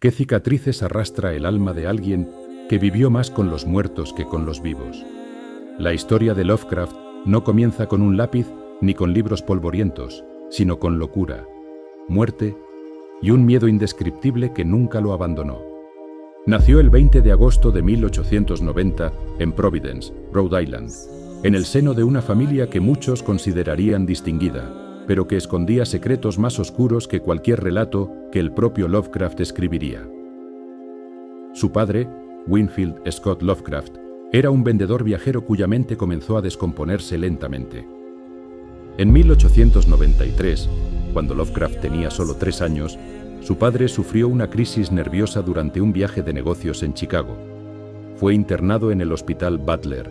¿Qué cicatrices arrastra el alma de alguien que vivió más con los muertos que con los vivos? La historia de Lovecraft no comienza con un lápiz ni con libros polvorientos, sino con locura, muerte y un miedo indescriptible que nunca lo abandonó. Nació el 20 de agosto de 1890 en Providence, Rhode Island, en el seno de una familia que muchos considerarían distinguida, pero que escondía secretos más oscuros que cualquier relato que el propio Lovecraft escribiría. Su padre, Winfield Scott Lovecraft, era un vendedor viajero cuya mente comenzó a descomponerse lentamente. En 1893, cuando Lovecraft tenía solo 3 años, su padre sufrió una crisis nerviosa durante un viaje de negocios en Chicago. Fue internado en el Hospital Butler,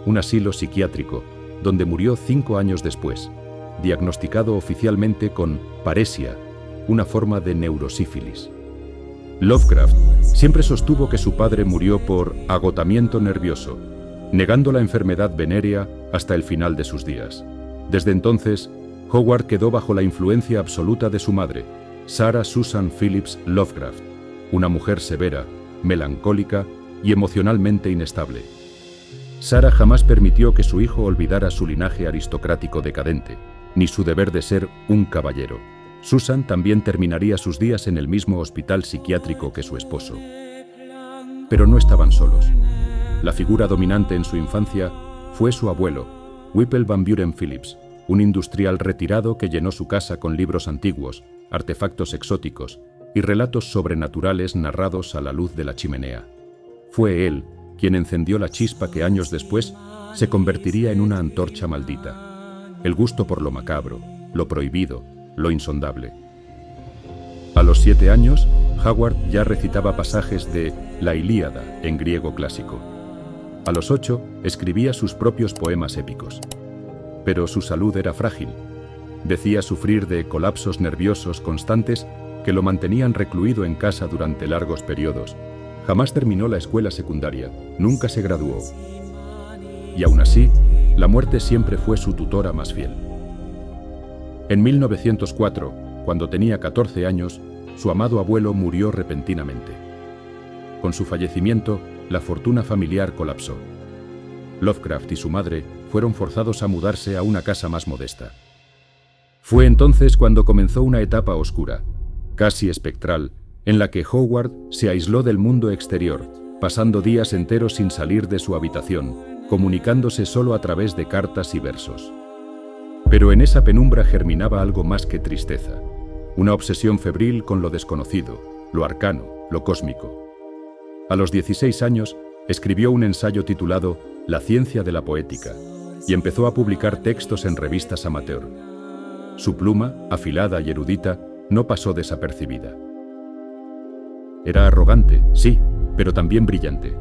un asilo psiquiátrico, donde murió 5 años después, diagnosticado oficialmente con paresia, una forma de neurosífilis. Lovecraft siempre sostuvo que su padre murió por agotamiento nervioso, negando la enfermedad venérea hasta el final de sus días. Desde entonces, Howard quedó bajo la influencia absoluta de su madre, Sarah Susan Phillips Lovecraft, una mujer severa, melancólica y emocionalmente inestable. Sarah jamás permitió que su hijo olvidara su linaje aristocrático decadente, ni su deber de ser un caballero. Susan también terminaría sus días en el mismo hospital psiquiátrico que su esposo. Pero no estaban solos. La figura dominante en su infancia fue su abuelo, Whipple Van Buren Phillips, un industrial retirado que llenó su casa con libros antiguos, artefactos exóticos y relatos sobrenaturales narrados a la luz de la chimenea. Fue él quien encendió la chispa que años después se convertiría en una antorcha maldita: el gusto por lo macabro, lo prohibido, lo insondable. A los 7 años, Howard ya recitaba pasajes de la Ilíada en griego clásico. A los 8, escribía sus propios poemas épicos. Pero su salud era frágil. Decía sufrir de colapsos nerviosos constantes que lo mantenían recluido en casa durante largos periodos. Jamás terminó la escuela secundaria, nunca se graduó. Y aún así, la muerte siempre fue su tutora más fiel. En 1904, cuando tenía 14 años, su amado abuelo murió repentinamente. Con su fallecimiento, la fortuna familiar colapsó. Lovecraft y su madre fueron forzados a mudarse a una casa más modesta. Fue entonces cuando comenzó una etapa oscura, casi espectral, en la que Howard se aisló del mundo exterior, pasando días enteros sin salir de su habitación, comunicándose solo a través de cartas y versos. Pero en esa penumbra germinaba algo más que tristeza, una obsesión febril con lo desconocido, lo arcano, lo cósmico. A los 16 años, escribió un ensayo titulado La ciencia de la poética y empezó a publicar textos en revistas amateur. Su pluma, afilada y erudita, no pasó desapercibida. Era arrogante, sí, pero también brillante.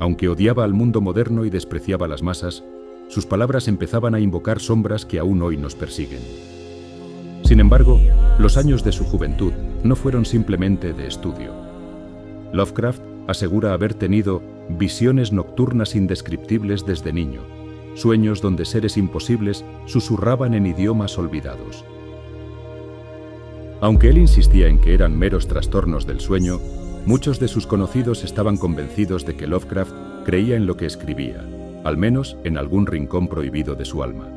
Aunque odiaba al mundo moderno y despreciaba las masas, sus palabras empezaban a invocar sombras que aún hoy nos persiguen. Sin embargo, los años de su juventud no fueron simplemente de estudio. Lovecraft asegura haber tenido visiones nocturnas indescriptibles desde niño, sueños donde seres imposibles susurraban en idiomas olvidados. Aunque él insistía en que eran meros trastornos del sueño, muchos de sus conocidos estaban convencidos de que Lovecraft creía en lo que escribía, al menos en algún rincón prohibido de su alma.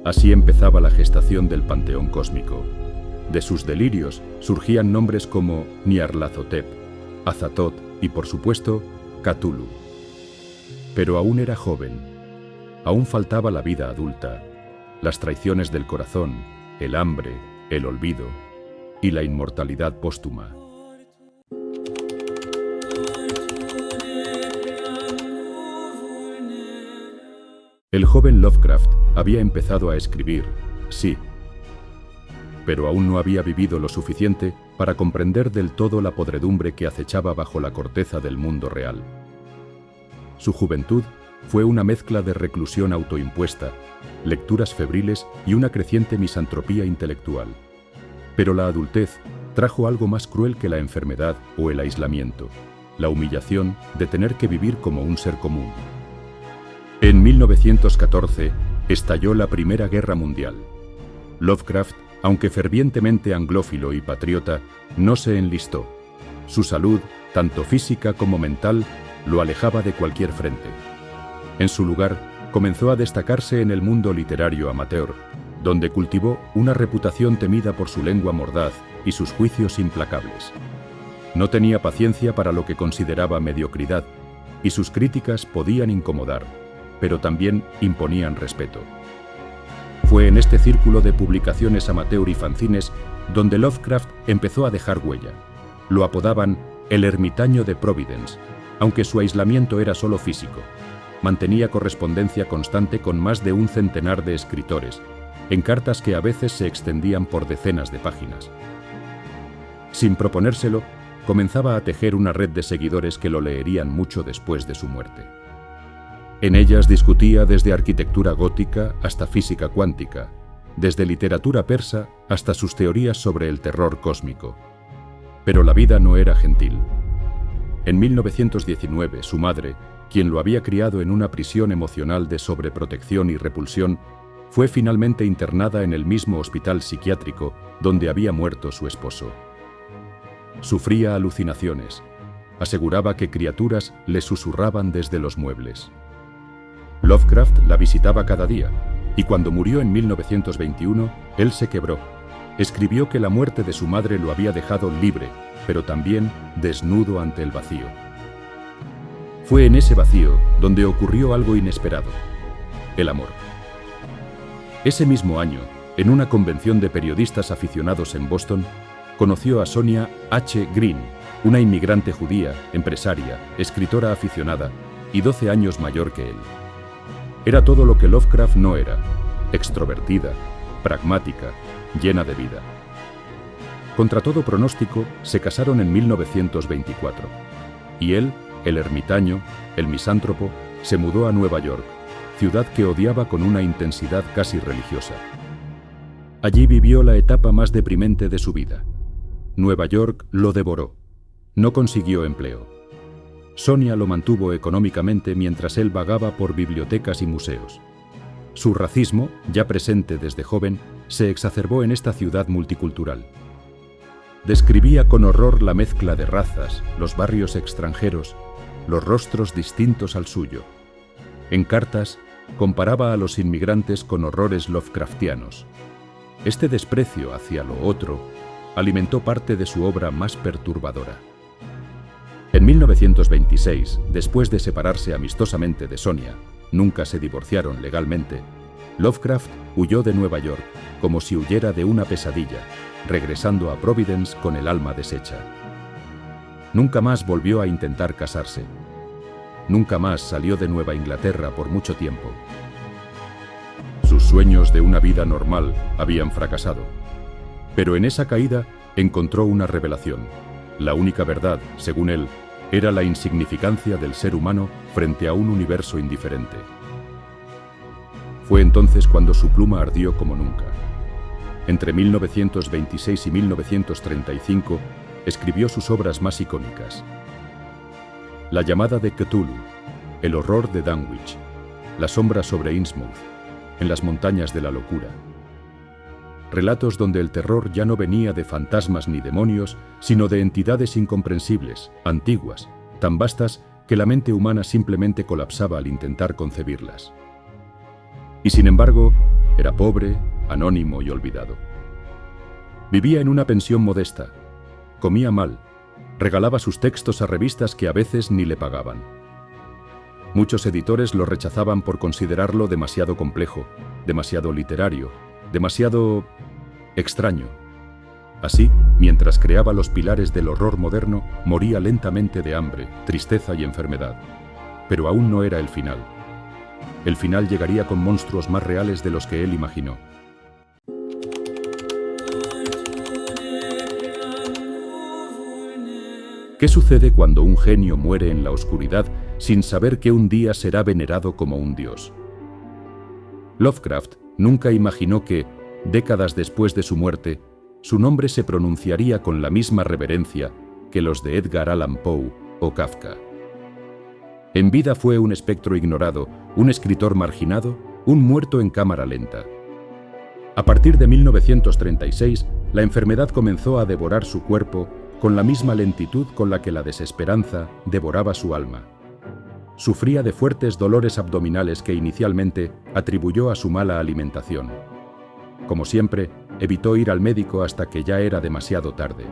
Así empezaba la gestación del panteón cósmico. De sus delirios surgían nombres como Nyarlathotep, Azathoth y, por supuesto, Cthulhu. Pero aún era joven. Aún faltaba la vida adulta, las traiciones del corazón, el hambre, el olvido y la inmortalidad póstuma. El joven Lovecraft había empezado a escribir, sí, pero aún no había vivido lo suficiente para comprender del todo la podredumbre que acechaba bajo la corteza del mundo real. Su juventud fue una mezcla de reclusión autoimpuesta, lecturas febriles y una creciente misantropía intelectual. Pero la adultez trajo algo más cruel que la enfermedad o el aislamiento, la humillación de tener que vivir como un ser común. En 1914 estalló la Primera Guerra Mundial. Lovecraft, aunque fervientemente anglófilo y patriota, no se enlistó, Su salud, tanto física como mental, lo alejaba de cualquier frente. En su lugar, comenzó a destacarse en el mundo literario amateur, donde cultivó una reputación temida por su lengua mordaz y sus juicios implacables. No tenía paciencia para lo que consideraba mediocridad, y sus críticas podían incomodar, pero también imponían respeto. Fue en este círculo de publicaciones amateur y fanzines donde Lovecraft empezó a dejar huella. Lo apodaban el ermitaño de Providence, aunque su aislamiento era solo físico. Mantenía correspondencia constante con más de un centenar de escritores, en cartas que a veces se extendían por decenas de páginas. Sin proponérselo, comenzaba a tejer una red de seguidores que lo leerían mucho después de su muerte. En ellas discutía desde arquitectura gótica hasta física cuántica, desde literatura persa hasta sus teorías sobre el terror cósmico. Pero la vida no era gentil. En 1919, su madre, quien lo había criado en una prisión emocional de sobreprotección y repulsión, fue finalmente internada en el mismo hospital psiquiátrico donde había muerto su esposo. Sufría alucinaciones. Aseguraba que criaturas le susurraban desde los muebles. Lovecraft la visitaba cada día, y cuando murió en 1921, él se quebró. Escribió que la muerte de su madre lo había dejado libre, pero también desnudo ante el vacío. Fue en ese vacío donde ocurrió algo inesperado: el amor. Ese mismo año, en una convención de periodistas aficionados en Boston, conoció a Sonia H. Green, una inmigrante judía, empresaria, escritora aficionada y 12 años mayor que él. Era todo lo que Lovecraft no era: extrovertida, pragmática, llena de vida. Contra todo pronóstico, se casaron en 1924, y él, el ermitaño, el misántropo, se mudó a Nueva York, ciudad que odiaba con una intensidad casi religiosa. Allí vivió la etapa más deprimente de su vida. Nueva York lo devoró. No consiguió empleo. Sonia lo mantuvo económicamente mientras él vagaba por bibliotecas y museos. Su racismo, ya presente desde joven, se exacerbó en esta ciudad multicultural. Describía con horror la mezcla de razas, los barrios extranjeros, los rostros distintos al suyo. En cartas, comparaba a los inmigrantes con horrores lovecraftianos. Este desprecio hacia lo otro alimentó parte de su obra más perturbadora. En 1926, después de separarse amistosamente de Sonia, nunca se divorciaron legalmente, Lovecraft huyó de Nueva York como si huyera de una pesadilla, regresando a Providence con el alma deshecha. Nunca más volvió a intentar casarse. Nunca más salió de Nueva Inglaterra por mucho tiempo. Sus sueños de una vida normal habían fracasado. Pero en esa caída encontró una revelación. La única verdad, según él, era la insignificancia del ser humano frente a un universo indiferente. Fue entonces cuando su pluma ardió como nunca. Entre 1926 y 1935 escribió sus obras más icónicas: La llamada de Cthulhu, El horror de Dunwich, La sombra sobre Innsmouth, En las montañas de la locura. Relatos donde el terror ya no venía de fantasmas ni demonios, sino de entidades incomprensibles, antiguas, tan vastas que la mente humana simplemente colapsaba al intentar concebirlas. Y sin embargo, era pobre, anónimo y olvidado. Vivía en una pensión modesta, comía mal, regalaba sus textos a revistas que a veces ni le pagaban. Muchos editores lo rechazaban por considerarlo demasiado complejo, demasiado literario, demasiado extraño. Así, mientras creaba los pilares del horror moderno, moría lentamente de hambre, tristeza y enfermedad. Pero aún no era el final. El final llegaría con monstruos más reales de los que él imaginó. ¿Qué sucede cuando un genio muere en la oscuridad sin saber que un día será venerado como un dios? Lovecraft nunca imaginó que, décadas después de su muerte, su nombre se pronunciaría con la misma reverencia que los de Edgar Allan Poe o Kafka. En vida fue un espectro ignorado, un escritor marginado, un muerto en cámara lenta. A partir de 1936, la enfermedad comenzó a devorar su cuerpo con la misma lentitud con la que la desesperanza devoraba su alma. Sufría de fuertes dolores abdominales que inicialmente atribuyó a su mala alimentación. Como siempre, evitó ir al médico hasta que ya era demasiado tarde.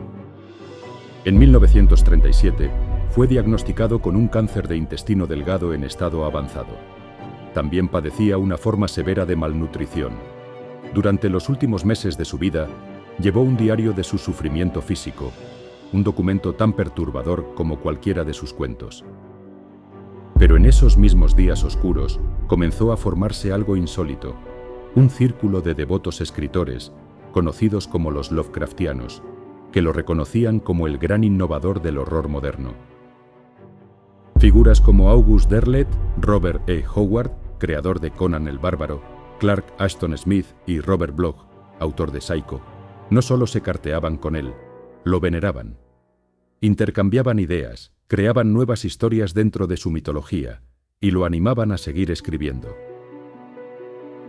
En 1937, fue diagnosticado con un cáncer de intestino delgado en estado avanzado. También padecía una forma severa de malnutrición. Durante los últimos meses de su vida, llevó un diario de su sufrimiento físico, un documento tan perturbador como cualquiera de sus cuentos. Pero en esos mismos días oscuros comenzó a formarse algo insólito, un círculo de devotos escritores, conocidos como los Lovecraftianos, que lo reconocían como el gran innovador del horror moderno. Figuras como August Derleth, Robert E. Howard, creador de Conan el Bárbaro, Clark Ashton Smith y Robert Bloch, autor de Psycho, no solo se carteaban con él, lo veneraban. Intercambiaban ideas, creaban nuevas historias dentro de su mitología y lo animaban a seguir escribiendo.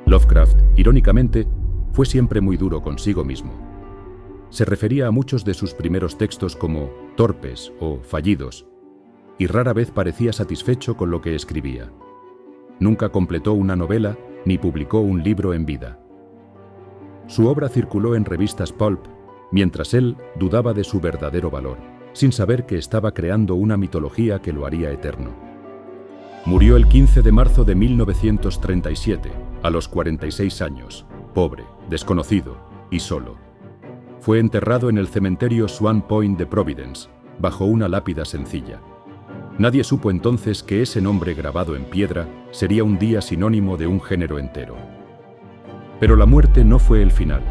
Lovecraft, irónicamente, fue siempre muy duro consigo mismo. Se refería a muchos de sus primeros textos como torpes o fallidos, y rara vez parecía satisfecho con lo que escribía. Nunca completó una novela ni publicó un libro en vida. Su obra circuló en revistas pulp, mientras él dudaba de su verdadero valor, sin saber que estaba creando una mitología que lo haría eterno. Murió el 15 de marzo de 1937, a los 46 años, pobre, desconocido y solo. Fue enterrado en el cementerio Swan Point de Providence, bajo una lápida sencilla. Nadie supo entonces que ese nombre grabado en piedra sería un día sinónimo de un género entero. Pero la muerte no fue el final,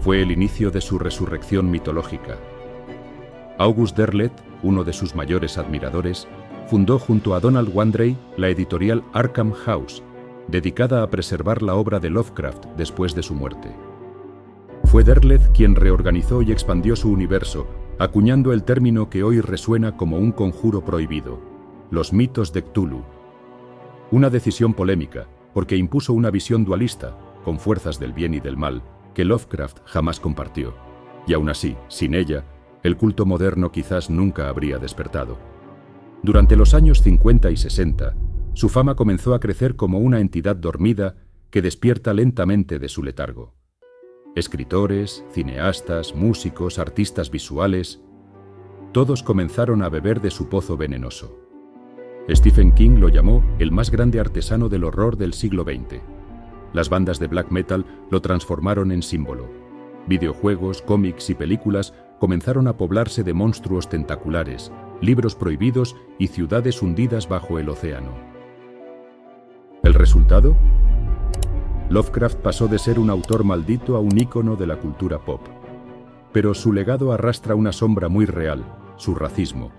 fue el inicio de su resurrección mitológica. August Derleth, uno de sus mayores admiradores, fundó junto a Donald Wandrei la editorial Arkham House, dedicada a preservar la obra de Lovecraft después de su muerte. Fue Derleth quien reorganizó y expandió su universo, acuñando el término que hoy resuena como un conjuro prohibido, los mitos de Cthulhu. Una decisión polémica, porque impuso una visión dualista, con fuerzas del bien y del mal, que Lovecraft jamás compartió. Y aún así, sin ella, el culto moderno quizás nunca habría despertado. Durante los años 50 y 60, su fama comenzó a crecer como una entidad dormida que despierta lentamente de su letargo. Escritores, cineastas, músicos, artistas visuales, todos comenzaron a beber de su pozo venenoso. Stephen King lo llamó el más grande artesano del horror del siglo XX. Las bandas de black metal lo transformaron en símbolo. Videojuegos, cómics y películas comenzaron a poblarse de monstruos tentaculares, libros prohibidos y ciudades hundidas bajo el océano. ¿El resultado? Lovecraft pasó de ser un autor maldito a un ícono de la cultura pop. Pero su legado arrastra una sombra muy real, su racismo.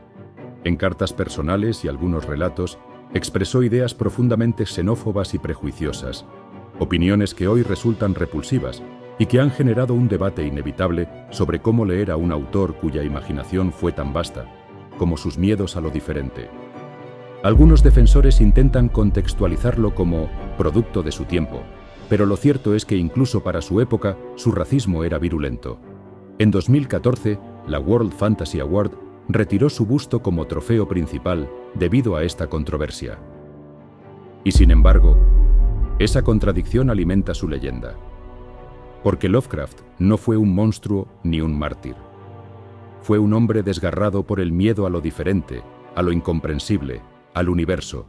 En cartas personales y algunos relatos, expresó ideas profundamente xenófobas y prejuiciosas, opiniones que hoy resultan repulsivas y que han generado un debate inevitable sobre cómo leer a un autor cuya imaginación fue tan vasta, como sus miedos a lo diferente. Algunos defensores intentan contextualizarlo como producto de su tiempo, pero lo cierto es que incluso para su época, su racismo era virulento. En 2014, la World Fantasy Award retiró su busto como trofeo principal debido a esta controversia. Y sin embargo, esa contradicción alimenta su leyenda. Porque Lovecraft no fue un monstruo ni un mártir. Fue un hombre desgarrado por el miedo a lo diferente, a lo incomprensible, al universo.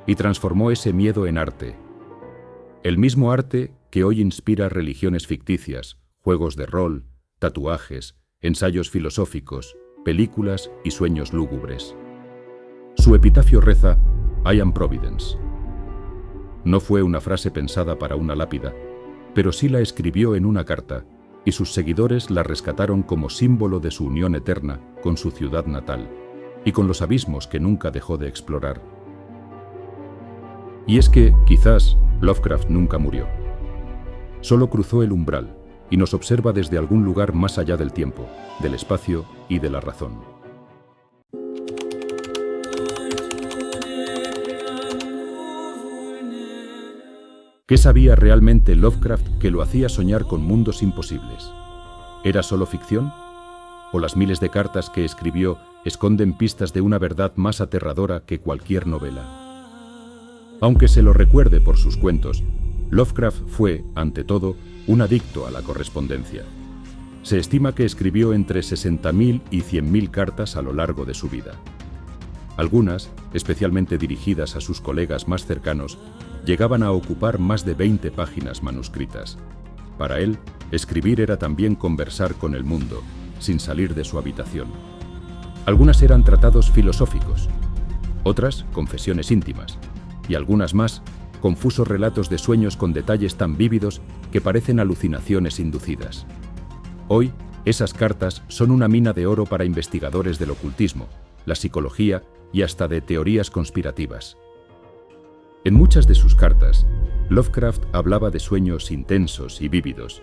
Y transformó ese miedo en arte. El mismo arte que hoy inspira religiones ficticias, juegos de rol, tatuajes, ensayos filosóficos, películas y sueños lúgubres. Su epitafio reza, I am Providence. No fue una frase pensada para una lápida, pero sí la escribió en una carta, y sus seguidores la rescataron como símbolo de su unión eterna con su ciudad natal, y con los abismos que nunca dejó de explorar. Y es que, quizás, Lovecraft nunca murió. Solo cruzó el umbral y nos observa desde algún lugar más allá del tiempo, del espacio y de la razón. ¿Qué sabía realmente Lovecraft que lo hacía soñar con mundos imposibles? ¿Era solo ficción? o las miles de cartas que escribió esconden pistas de una verdad más aterradora que cualquier novela. Aunque se lo recuerde por sus cuentos, Lovecraft fue, ante todo, un adicto a la correspondencia. Se estima que escribió entre 60.000 y 100.000 cartas a lo largo de su vida. Algunas, especialmente dirigidas a sus colegas más cercanos, llegaban a ocupar más de 20 páginas manuscritas. Para él, escribir era también conversar con el mundo, sin salir de su habitación. Algunas eran tratados filosóficos, otras confesiones íntimas, y algunas más, confusos relatos de sueños con detalles tan vívidos que parecen alucinaciones inducidas. Hoy, esas cartas son una mina de oro para investigadores del ocultismo, la psicología y hasta de teorías conspirativas. En muchas de sus cartas, Lovecraft hablaba de sueños intensos y vívidos.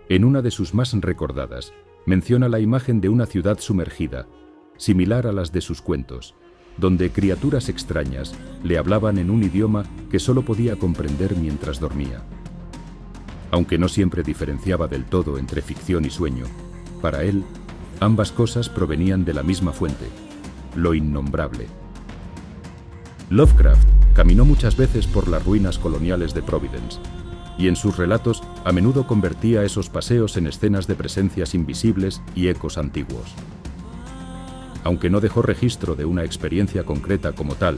En una de sus más recordadas, menciona la imagen de una ciudad sumergida, similar a las de sus cuentos, donde criaturas extrañas le hablaban en un idioma que solo podía comprender mientras dormía. Aunque no siempre diferenciaba del todo entre ficción y sueño, para él, ambas cosas provenían de la misma fuente, lo innombrable. Lovecraft caminó muchas veces por las ruinas coloniales de Providence, y en sus relatos a menudo convertía esos paseos en escenas de presencias invisibles y ecos antiguos. Aunque no dejó registro de una experiencia concreta como tal,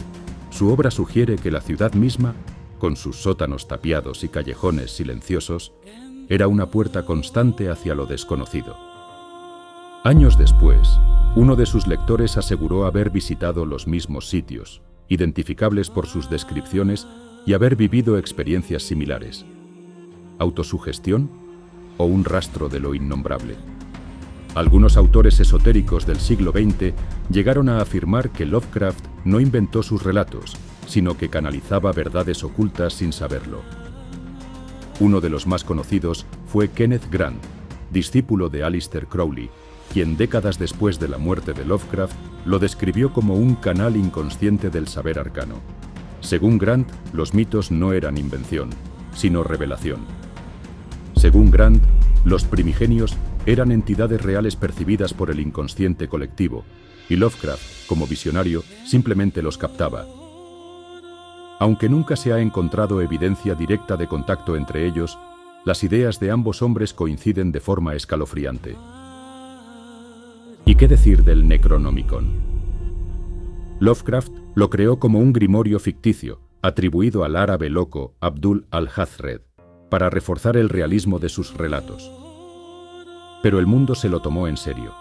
su obra sugiere que la ciudad misma, con sus sótanos tapiados y callejones silenciosos, era una puerta constante hacia lo desconocido. Años después, uno de sus lectores aseguró haber visitado los mismos sitios, identificables por sus descripciones, y haber vivido experiencias similares. ¿Autosugestión o un rastro de lo innombrable? Algunos autores esotéricos del siglo XX llegaron a afirmar que Lovecraft no inventó sus relatos, sino que canalizaba verdades ocultas sin saberlo. Uno de los más conocidos fue Kenneth Grant, discípulo de Aleister Crowley, quien décadas después de la muerte de Lovecraft lo describió como un canal inconsciente del saber arcano. Según Grant, los mitos no eran invención, sino revelación. Según Grant, los primigenios eran entidades reales percibidas por el inconsciente colectivo, y Lovecraft, como visionario, simplemente los captaba. Aunque nunca se ha encontrado evidencia directa de contacto entre ellos, las ideas de ambos hombres coinciden de forma escalofriante. ¿Y qué decir del Necronomicon? Lovecraft lo creó como un grimorio ficticio, atribuido al árabe loco Abdul al-Hazred, para reforzar el realismo de sus relatos. Pero el mundo se lo tomó en serio.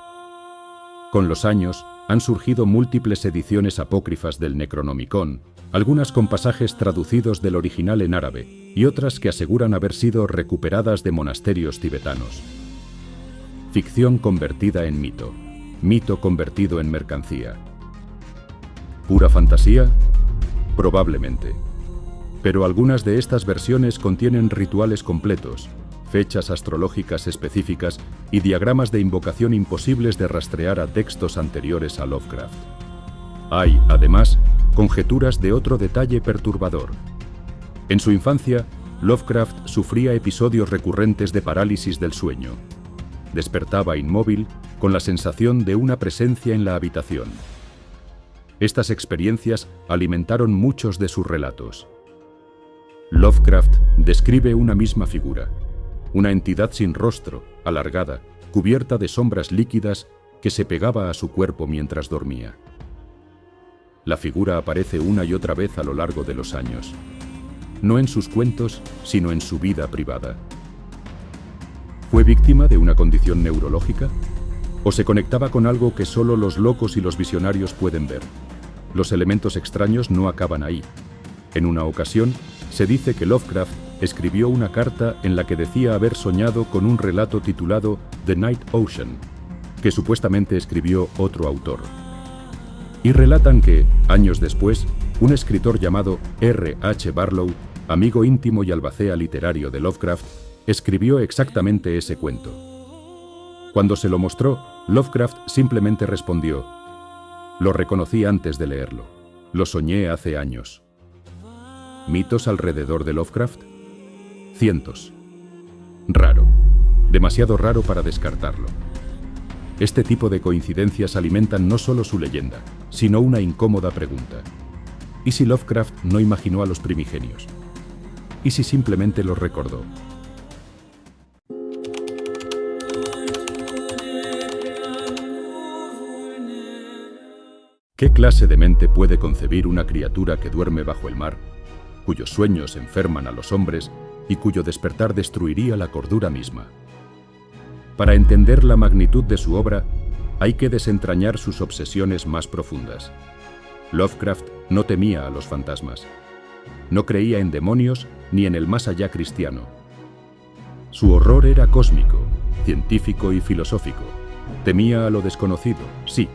Con los años, han surgido múltiples ediciones apócrifas del Necronomicon, algunas con pasajes traducidos del original en árabe y otras que aseguran haber sido recuperadas de monasterios tibetanos. Ficción convertida en mito, mito convertido en mercancía. ¿Pura fantasía? Probablemente. Pero algunas de estas versiones contienen rituales completos, fechas astrológicas específicas y diagramas de invocación imposibles de rastrear a textos anteriores a Lovecraft. Hay, además, conjeturas de otro detalle perturbador. En su infancia, Lovecraft sufría episodios recurrentes de parálisis del sueño. Despertaba inmóvil, con la sensación de una presencia en la habitación. Estas experiencias alimentaron muchos de sus relatos. Lovecraft describe una misma figura, una entidad sin rostro, alargada, cubierta de sombras líquidas que se pegaba a su cuerpo mientras dormía. La figura aparece una y otra vez a lo largo de los años, no en sus cuentos, sino en su vida privada. ¿Fue víctima de una condición neurológica? ¿O se conectaba con algo que solo los locos y los visionarios pueden ver? Los elementos extraños no acaban ahí. En una ocasión, se dice que Lovecraft escribió una carta en la que decía haber soñado con un relato titulado The Night Ocean, que supuestamente escribió otro autor. Y relatan que, años después, un escritor llamado R. H. Barlow, amigo íntimo y albacea literario de Lovecraft, escribió exactamente ese cuento. Cuando se lo mostró, Lovecraft simplemente respondió: «Lo reconocí antes de leerlo. Lo soñé hace años». ¿Mitos alrededor de Lovecraft? Cientos. Raro. Demasiado raro para descartarlo. Este tipo de coincidencias alimentan no solo su leyenda, sino una incómoda pregunta. ¿Y si Lovecraft no imaginó a los primigenios? ¿Y si simplemente los recordó? ¿Qué clase de mente puede concebir una criatura que duerme bajo el mar, cuyos sueños enferman a los hombres y cuyo despertar destruiría la cordura misma? Para entender la magnitud de su obra, hay que desentrañar sus obsesiones más profundas. Lovecraft no temía a los fantasmas. No creía en demonios ni en el más allá cristiano. Su horror era cósmico, científico y filosófico. Temía a lo desconocido, sí,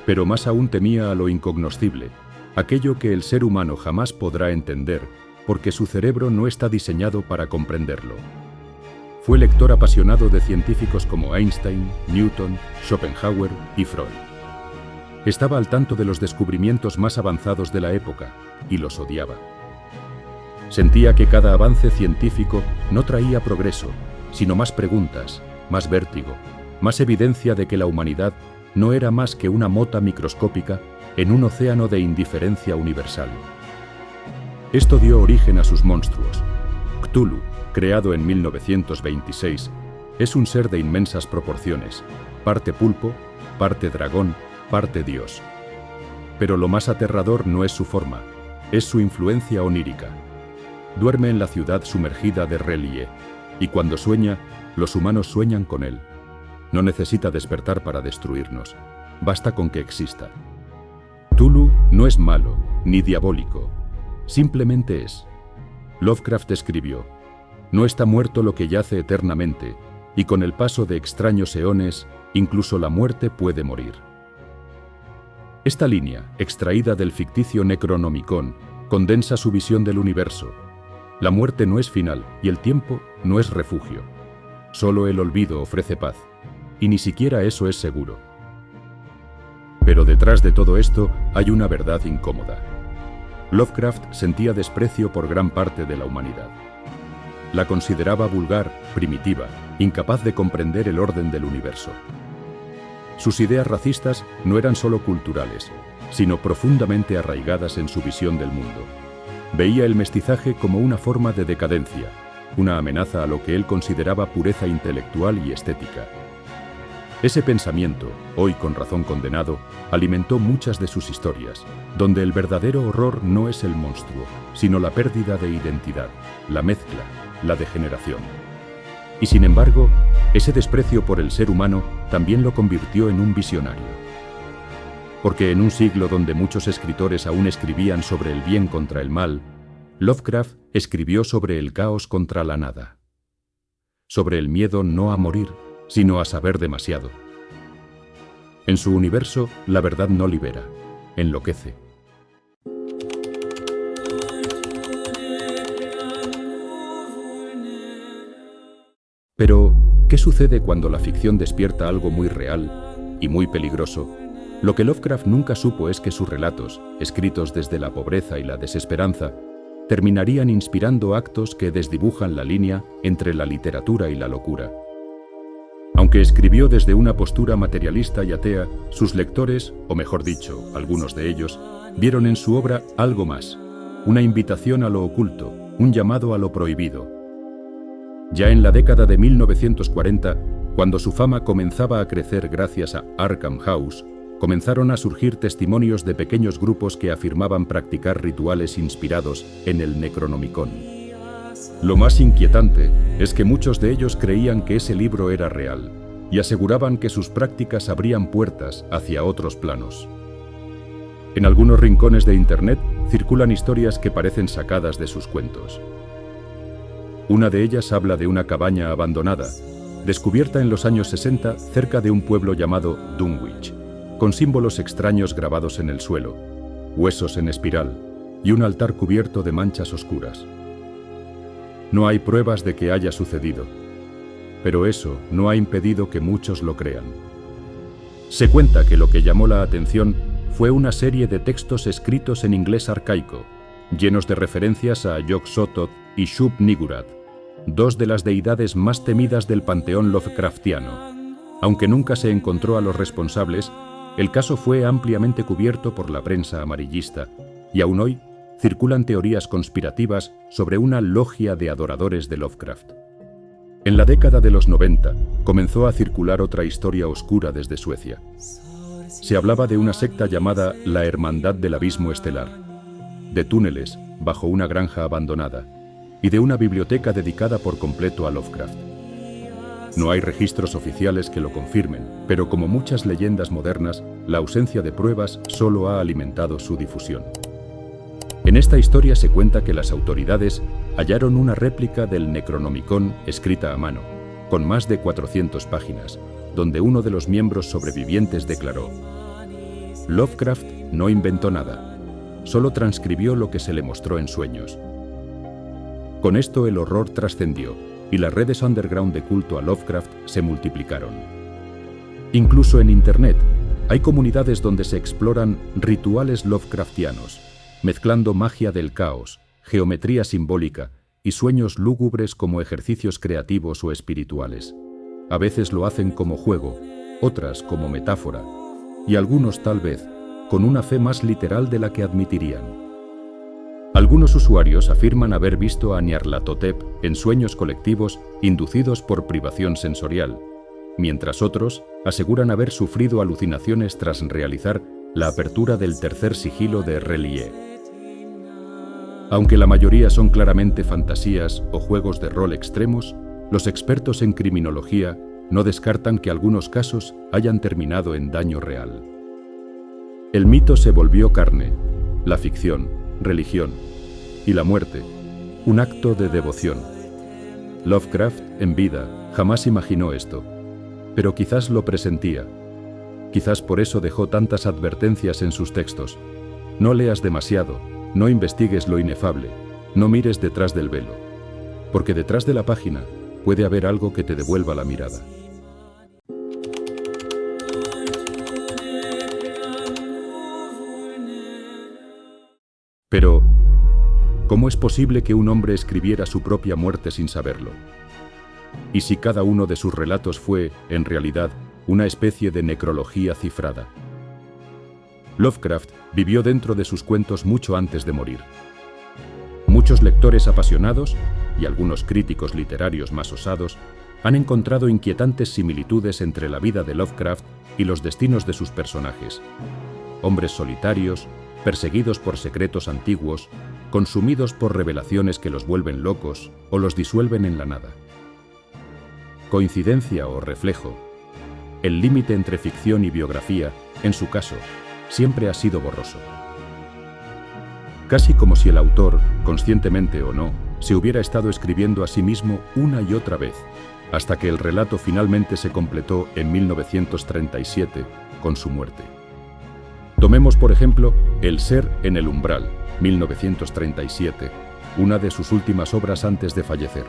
pero más aún temía a lo incognoscible, aquello que el ser humano jamás podrá entender, porque su cerebro no está diseñado para comprenderlo. Fue lector apasionado de científicos como Einstein, Newton, Schopenhauer y Freud. Estaba al tanto de los descubrimientos más avanzados de la época y los odiaba. Sentía que cada avance científico no traía progreso, sino más preguntas, más vértigo, más evidencia de que la humanidad no era más que una mota microscópica en un océano de indiferencia universal. Esto dio origen a sus monstruos. Cthulhu, creado en 1926, es un ser de inmensas proporciones, parte pulpo, parte dragón, parte dios. Pero lo más aterrador no es su forma, es su influencia onírica. Duerme en la ciudad sumergida de R'lyeh, y cuando sueña, los humanos sueñan con él. No necesita despertar para destruirnos, basta con que exista. Cthulhu no es malo, ni diabólico, simplemente es. Lovecraft escribió: no está muerto lo que yace eternamente, y con el paso de extraños eones, incluso la muerte puede morir. Esta línea, extraída del ficticio Necronomicon, condensa su visión del universo. La muerte no es final y el tiempo no es refugio. Solo el olvido ofrece paz, y ni siquiera eso es seguro. Pero detrás de todo esto hay una verdad incómoda. Lovecraft sentía desprecio por gran parte de la humanidad. La consideraba vulgar, primitiva, incapaz de comprender el orden del universo. Sus ideas racistas no eran solo culturales, sino profundamente arraigadas en su visión del mundo. Veía el mestizaje como una forma de decadencia, una amenaza a lo que él consideraba pureza intelectual y estética. Ese pensamiento, hoy con razón condenado, alimentó muchas de sus historias, donde el verdadero horror no es el monstruo, sino la pérdida de identidad, la mezcla, la degeneración. Y sin embargo, ese desprecio por el ser humano también lo convirtió en un visionario. Porque en un siglo donde muchos escritores aún escribían sobre el bien contra el mal, Lovecraft escribió sobre el caos contra la nada. Sobre el miedo no a morir, sino a saber demasiado. En su universo, la verdad no libera, enloquece. Pero, ¿qué sucede cuando la ficción despierta algo muy real y muy peligroso? Lo que Lovecraft nunca supo es que sus relatos, escritos desde la pobreza y la desesperanza, terminarían inspirando actos que desdibujan la línea entre la literatura y la locura. Aunque escribió desde una postura materialista y atea, sus lectores, o mejor dicho, algunos de ellos, vieron en su obra algo más, una invitación a lo oculto, un llamado a lo prohibido. Ya en la década de 1940, cuando su fama comenzaba a crecer gracias a Arkham House, comenzaron a surgir testimonios de pequeños grupos que afirmaban practicar rituales inspirados en el Necronomicon. Lo más inquietante es que muchos de ellos creían que ese libro era real y aseguraban que sus prácticas abrían puertas hacia otros planos. En algunos rincones de Internet circulan historias que parecen sacadas de sus cuentos. Una de ellas habla de una cabaña abandonada, descubierta en los años 60 cerca de un pueblo llamado Dunwich, con símbolos extraños grabados en el suelo, huesos en espiral y un altar cubierto de manchas oscuras. No hay pruebas de que haya sucedido, pero eso no ha impedido que muchos lo crean. Se cuenta que lo que llamó la atención fue una serie de textos escritos en inglés arcaico, llenos de referencias a Yog-Sothoth y Shub-Niggurath, dos de las deidades más temidas del panteón Lovecraftiano. Aunque nunca se encontró a los responsables, el caso fue ampliamente cubierto por la prensa amarillista y aún hoy circulan teorías conspirativas sobre una logia de adoradores de Lovecraft. En la década de los 90 comenzó a circular otra historia oscura desde Suecia. Se hablaba de una secta llamada la Hermandad del Abismo Estelar, de túneles bajo una granja abandonada y de una biblioteca dedicada por completo a Lovecraft. No hay registros oficiales que lo confirmen, pero como muchas leyendas modernas, la ausencia de pruebas solo ha alimentado su difusión. En esta historia se cuenta que las autoridades hallaron una réplica del Necronomicon escrita a mano, con más de 400 páginas, donde uno de los miembros sobrevivientes declaró: Lovecraft no inventó nada, solo transcribió lo que se le mostró en sueños. Con esto el horror trascendió y las redes underground de culto a Lovecraft se multiplicaron. Incluso en Internet hay comunidades donde se exploran rituales Lovecraftianos, mezclando magia del caos, geometría simbólica y sueños lúgubres como ejercicios creativos o espirituales. A veces lo hacen como juego, otras como metáfora, y algunos tal vez con una fe más literal de la que admitirían. Algunos usuarios afirman haber visto a Nyarlathotep en sueños colectivos inducidos por privación sensorial, mientras otros aseguran haber sufrido alucinaciones tras realizar la apertura del tercer sigilo de R'lyeh. Aunque la mayoría son claramente fantasías o juegos de rol extremos, los expertos en criminología no descartan que algunos casos hayan terminado en daño real. El mito se volvió carne, la ficción, religión, y la muerte, un acto de devoción. Lovecraft, en vida, jamás imaginó esto, pero quizás lo presentía. Quizás por eso dejó tantas advertencias en sus textos. No leas demasiado, no investigues lo inefable, no mires detrás del velo, porque detrás de la página puede haber algo que te devuelva la mirada. Pero, ¿cómo es posible que un hombre escribiera su propia muerte sin saberlo? ¿Y si cada uno de sus relatos fue, en realidad, una especie de necrología cifrada? Lovecraft vivió dentro de sus cuentos mucho antes de morir. Muchos lectores apasionados, y algunos críticos literarios más osados, han encontrado inquietantes similitudes entre la vida de Lovecraft y los destinos de sus personajes. Hombres solitarios, perseguidos por secretos antiguos, consumidos por revelaciones que los vuelven locos o los disuelven en la nada. Coincidencia o reflejo. El límite entre ficción y biografía, en su caso, siempre ha sido borroso. Casi como si el autor, conscientemente o no, se hubiera estado escribiendo a sí mismo una y otra vez, hasta que el relato finalmente se completó en 1937, con su muerte. Tomemos, por ejemplo, El ser en el umbral, 1937, una de sus últimas obras antes de fallecer.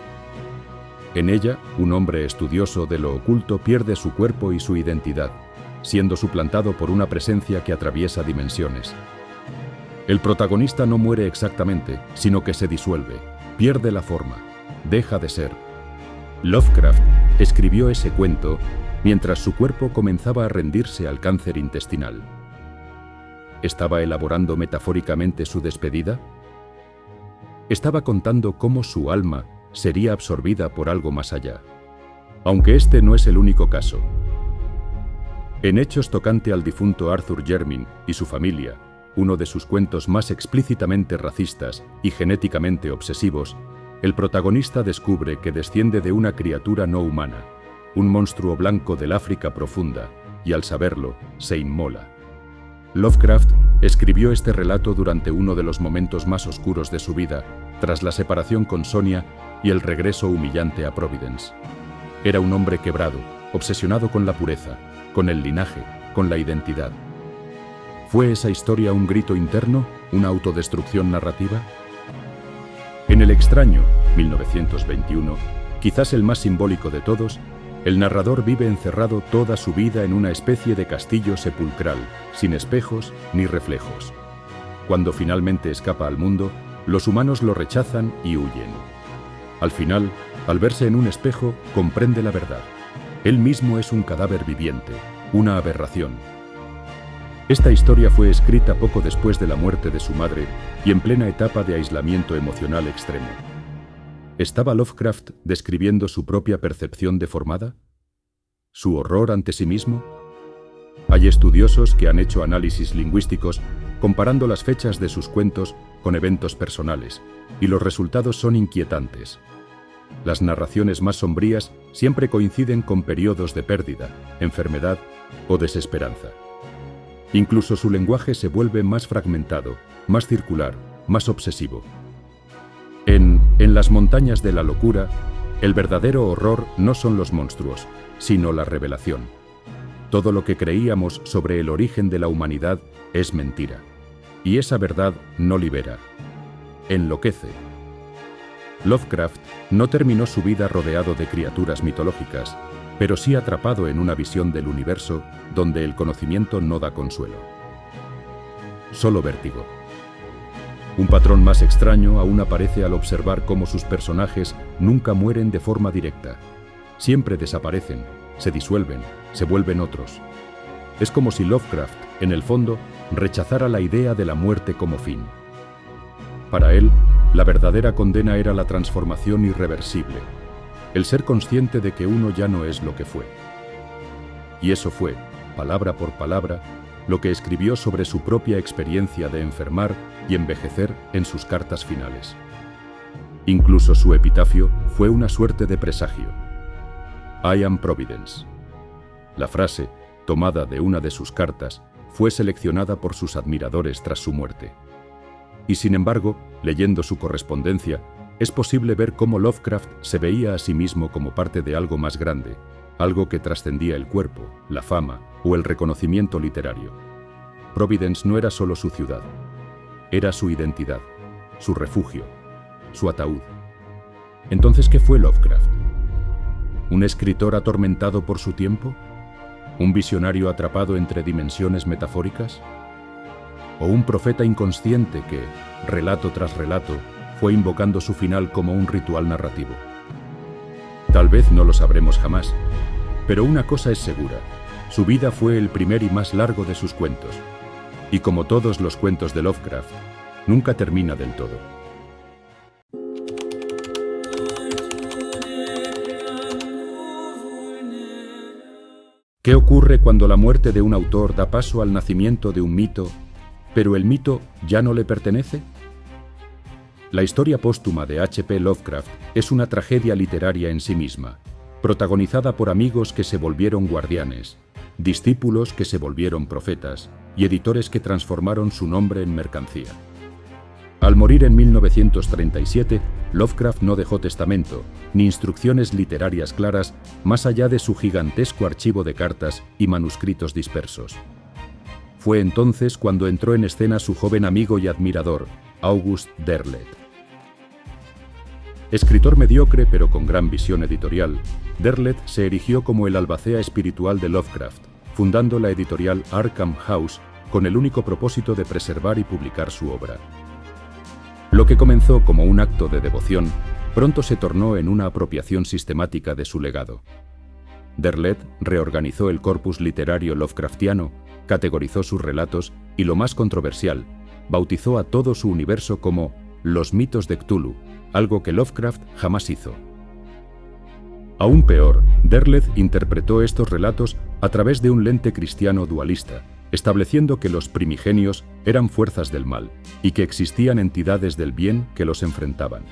En ella, un hombre estudioso de lo oculto pierde su cuerpo y su identidad, siendo suplantado por una presencia que atraviesa dimensiones. El protagonista no muere exactamente, sino que se disuelve, pierde la forma, deja de ser. Lovecraft escribió ese cuento mientras su cuerpo comenzaba a rendirse al cáncer intestinal. ¿Estaba elaborando metafóricamente su despedida? Estaba contando cómo su alma sería absorbida por algo más allá. Aunque este no es el único caso. En Hechos tocante al difunto Arthur Jermyn y su familia, uno de sus cuentos más explícitamente racistas y genéticamente obsesivos, el protagonista descubre que desciende de una criatura no humana, un monstruo blanco del África profunda, y al saberlo, se inmola. Lovecraft escribió este relato durante uno de los momentos más oscuros de su vida, tras la separación con Sonia y el regreso humillante a Providence. Era un hombre quebrado, obsesionado con la pureza, con el linaje, con la identidad. ¿Fue esa historia un grito interno, una autodestrucción narrativa? En El extraño, 1921, quizás el más simbólico de todos, el narrador vive encerrado toda su vida en una especie de castillo sepulcral, sin espejos ni reflejos. Cuando finalmente escapa al mundo, los humanos lo rechazan y huyen. Al final, al verse en un espejo, comprende la verdad. Él mismo es un cadáver viviente, una aberración. Esta historia fue escrita poco después de la muerte de su madre y en plena etapa de aislamiento emocional extremo. ¿Estaba Lovecraft describiendo su propia percepción deformada? ¿Su horror ante sí mismo? Hay estudiosos que han hecho análisis lingüísticos comparando las fechas de sus cuentos con eventos personales, y los resultados son inquietantes. Las narraciones más sombrías siempre coinciden con periodos de pérdida, enfermedad o desesperanza. Incluso su lenguaje se vuelve más fragmentado, más circular, más obsesivo. En Las montañas de la locura, el verdadero horror no son los monstruos, sino la revelación. Todo lo que creíamos sobre el origen de la humanidad es mentira, y esa verdad no libera, enloquece. Lovecraft no terminó su vida rodeado de criaturas mitológicas, pero sí atrapado en una visión del universo donde el conocimiento no da consuelo. Solo vértigo. Un patrón más extraño aún aparece al observar cómo sus personajes nunca mueren de forma directa. Siempre desaparecen, se disuelven, se vuelven otros. Es como si Lovecraft, en el fondo, rechazara la idea de la muerte como fin. Para él, la verdadera condena era la transformación irreversible, el ser consciente de que uno ya no es lo que fue. Y eso fue, palabra por palabra, lo que escribió sobre su propia experiencia de enfermar y envejecer en sus cartas finales. Incluso su epitafio fue una suerte de presagio. I am Providence. La frase, tomada de una de sus cartas, fue seleccionada por sus admiradores tras su muerte. Y sin embargo, leyendo su correspondencia, es posible ver cómo Lovecraft se veía a sí mismo como parte de algo más grande, algo que trascendía el cuerpo, la fama o el reconocimiento literario. Providence no era solo su ciudad, era su identidad, su refugio, su ataúd. Entonces, ¿qué fue Lovecraft? ¿Un escritor atormentado por su tiempo? ¿Un visionario atrapado entre dimensiones metafóricas? ¿O un profeta inconsciente que, relato tras relato, fue invocando su final como un ritual narrativo? Tal vez no lo sabremos jamás, pero una cosa es segura: su vida fue el primer y más largo de sus cuentos, y como todos los cuentos de Lovecraft, nunca termina del todo. ¿Qué ocurre cuando la muerte de un autor da paso al nacimiento de un mito, pero el mito ya no le pertenece? La historia póstuma de H.P. Lovecraft es una tragedia literaria en sí misma, protagonizada por amigos que se volvieron guardianes, discípulos que se volvieron profetas y editores que transformaron su nombre en mercancía. Al morir en 1937, Lovecraft no dejó testamento, ni instrucciones literarias claras más allá de su gigantesco archivo de cartas y manuscritos dispersos. Fue entonces cuando entró en escena su joven amigo y admirador, August Derleth. Escritor mediocre pero con gran visión editorial, Derleth se erigió como el albacea espiritual de Lovecraft, fundando la editorial Arkham House con el único propósito de preservar y publicar su obra. Lo que comenzó como un acto de devoción, pronto se tornó en una apropiación sistemática de su legado. Derleth reorganizó el corpus literario lovecraftiano, categorizó sus relatos y, lo más controversial, bautizó a todo su universo como los mitos de Cthulhu, algo que Lovecraft jamás hizo. Aún peor, Derleth interpretó estos relatos a través de un lente cristiano dualista, estableciendo que los primigenios eran fuerzas del mal y que existían entidades del bien que los enfrentaban.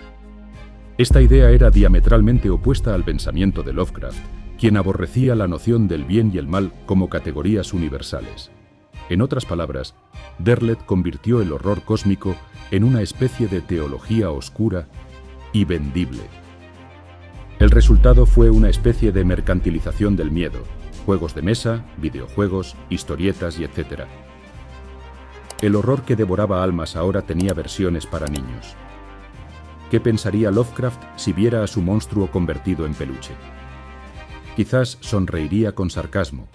Esta idea era diametralmente opuesta al pensamiento de Lovecraft, quien aborrecía la noción del bien y el mal como categorías universales. En otras palabras, Derleth convirtió el horror cósmico en una especie de teología oscura y vendible. El resultado fue una especie de mercantilización del miedo, juegos de mesa, videojuegos, historietas y etc. El horror que devoraba almas ahora tenía versiones para niños. ¿Qué pensaría Lovecraft si viera a su monstruo convertido en peluche? Quizás sonreiría con sarcasmo,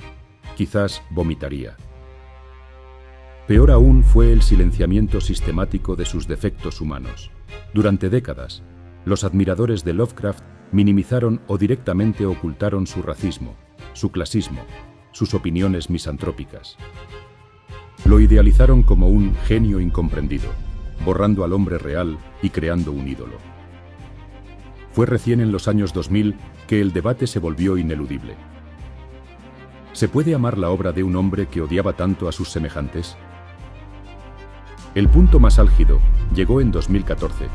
quizás vomitaría. Peor aún fue el silenciamiento sistemático de sus defectos humanos. Durante décadas, los admiradores de Lovecraft minimizaron o directamente ocultaron su racismo, su clasismo, sus opiniones misantrópicas. Lo idealizaron como un genio incomprendido, borrando al hombre real y creando un ídolo. Fue recién en los años 2000 que el debate se volvió ineludible. ¿Se puede amar la obra de un hombre que odiaba tanto a sus semejantes? El punto más álgido llegó en 2014,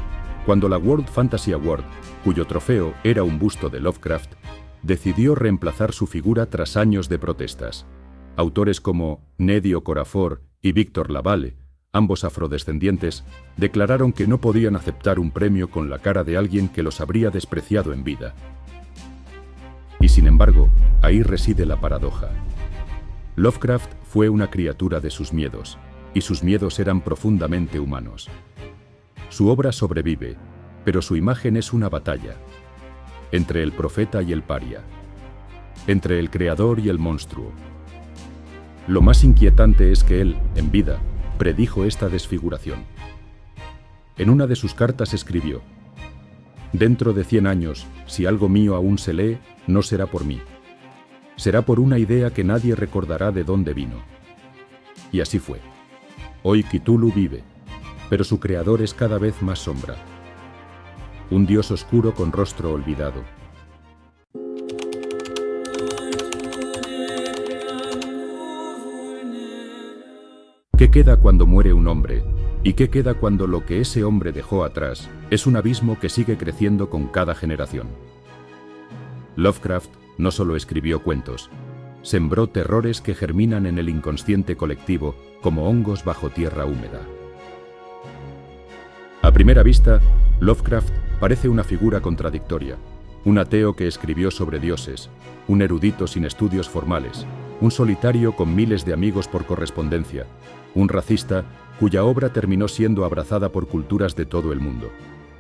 cuando la World Fantasy Award, cuyo trofeo era un busto de Lovecraft, decidió reemplazar su figura tras años de protestas. Autores como Nnedi Okorafor y Victor Lavalle, ambos afrodescendientes, declararon que no podían aceptar un premio con la cara de alguien que los habría despreciado en vida. Y sin embargo, ahí reside la paradoja. Lovecraft fue una criatura de sus miedos, y sus miedos eran profundamente humanos. Su obra sobrevive, pero su imagen es una batalla, entre el profeta y el paria, entre el creador y el monstruo. Lo más inquietante es que él, en vida, predijo esta desfiguración. En una de sus cartas escribió: «Dentro de 100 años, si algo mío aún se lee, no será por mí. Será por una idea que nadie recordará de dónde vino». Y así fue. Hoy Cthulhu vive, pero su creador es cada vez más sombra. Un dios oscuro con rostro olvidado. ¿Qué queda cuando muere un hombre? ¿Y qué queda cuando lo que ese hombre dejó atrás es un abismo que sigue creciendo con cada generación? Lovecraft no solo escribió cuentos, sembró terrores que germinan en el inconsciente colectivo como hongos bajo tierra húmeda. A primera vista, Lovecraft parece una figura contradictoria, un ateo que escribió sobre dioses, un erudito sin estudios formales, un solitario con miles de amigos por correspondencia, un racista cuya obra terminó siendo abrazada por culturas de todo el mundo.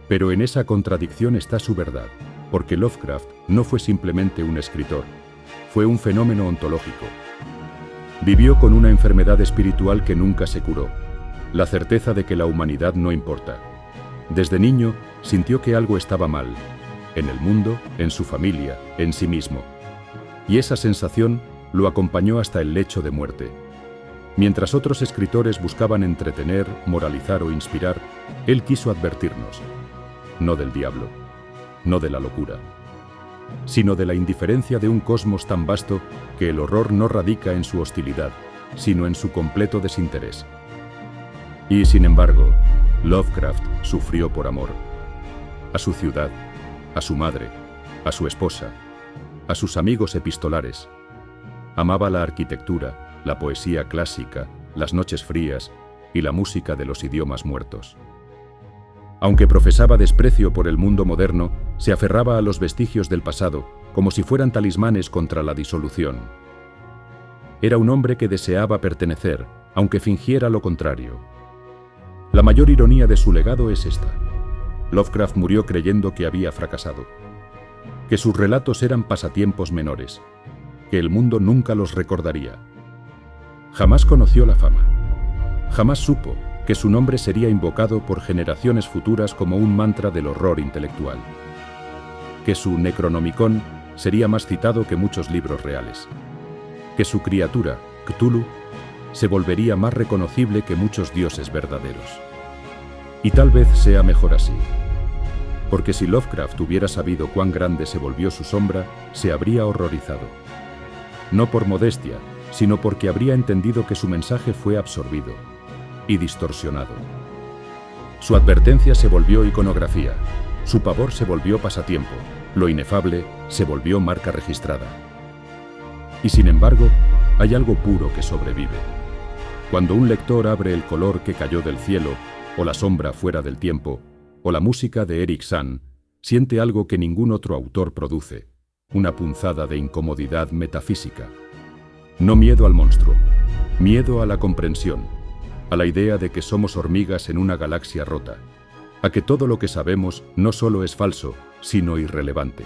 Pero en esa contradicción está su verdad, porque Lovecraft no fue simplemente un escritor, fue un fenómeno ontológico. Vivió con una enfermedad espiritual que nunca se curó, la certeza de que la humanidad no importa. Desde niño sintió que algo estaba mal, en el mundo, en su familia, en sí mismo. Y esa sensación lo acompañó hasta el lecho de muerte. Mientras otros escritores buscaban entretener, moralizar o inspirar, él quiso advertirnos, no del diablo, no de la locura, sino de la indiferencia de un cosmos tan vasto que el horror no radica en su hostilidad, sino en su completo desinterés. Y sin embargo, Lovecraft sufrió por amor. A su ciudad, a su madre, a su esposa, a sus amigos epistolares. Amaba la arquitectura, la poesía clásica, las noches frías y la música de los idiomas muertos. Aunque profesaba desprecio por el mundo moderno, se aferraba a los vestigios del pasado, como si fueran talismanes contra la disolución. Era un hombre que deseaba pertenecer, aunque fingiera lo contrario. La mayor ironía de su legado es esta. Lovecraft murió creyendo que había fracasado, que sus relatos eran pasatiempos menores, que el mundo nunca los recordaría. Jamás conoció la fama. Jamás supo que su nombre sería invocado por generaciones futuras como un mantra del horror intelectual. Que su Necronomicon sería más citado que muchos libros reales. Que su criatura, Cthulhu, se volvería más reconocible que muchos dioses verdaderos. Y tal vez sea mejor así. Porque si Lovecraft hubiera sabido cuán grande se volvió su sombra, se habría horrorizado. No por modestia, sino porque habría entendido que su mensaje fue absorbido y distorsionado. Su advertencia se volvió iconografía, su pavor se volvió pasatiempo, lo inefable se volvió marca registrada. Y sin embargo, hay algo puro que sobrevive. Cuando un lector abre El color que cayó del cielo, o La sombra fuera del tiempo, o la música de Eric Sand, siente algo que ningún otro autor produce, una punzada de incomodidad metafísica. No miedo al monstruo, miedo a la comprensión, a la idea de que somos hormigas en una galaxia rota, a que todo lo que sabemos no solo es falso, sino irrelevante.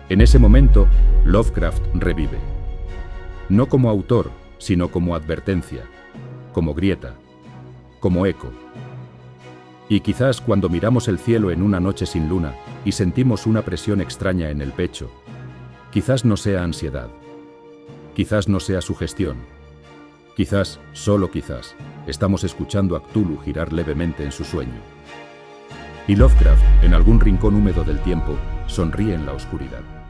En ese momento, Lovecraft revive. No como autor, sino como advertencia, como grieta, como eco. Y quizás cuando miramos el cielo en una noche sin luna y sentimos una presión extraña en el pecho, quizás no sea ansiedad, quizás no sea sugestión, quizás, solo quizás, estamos escuchando a Cthulhu girar levemente en su sueño. Y Lovecraft, en algún rincón húmedo del tiempo, sonríe en la oscuridad.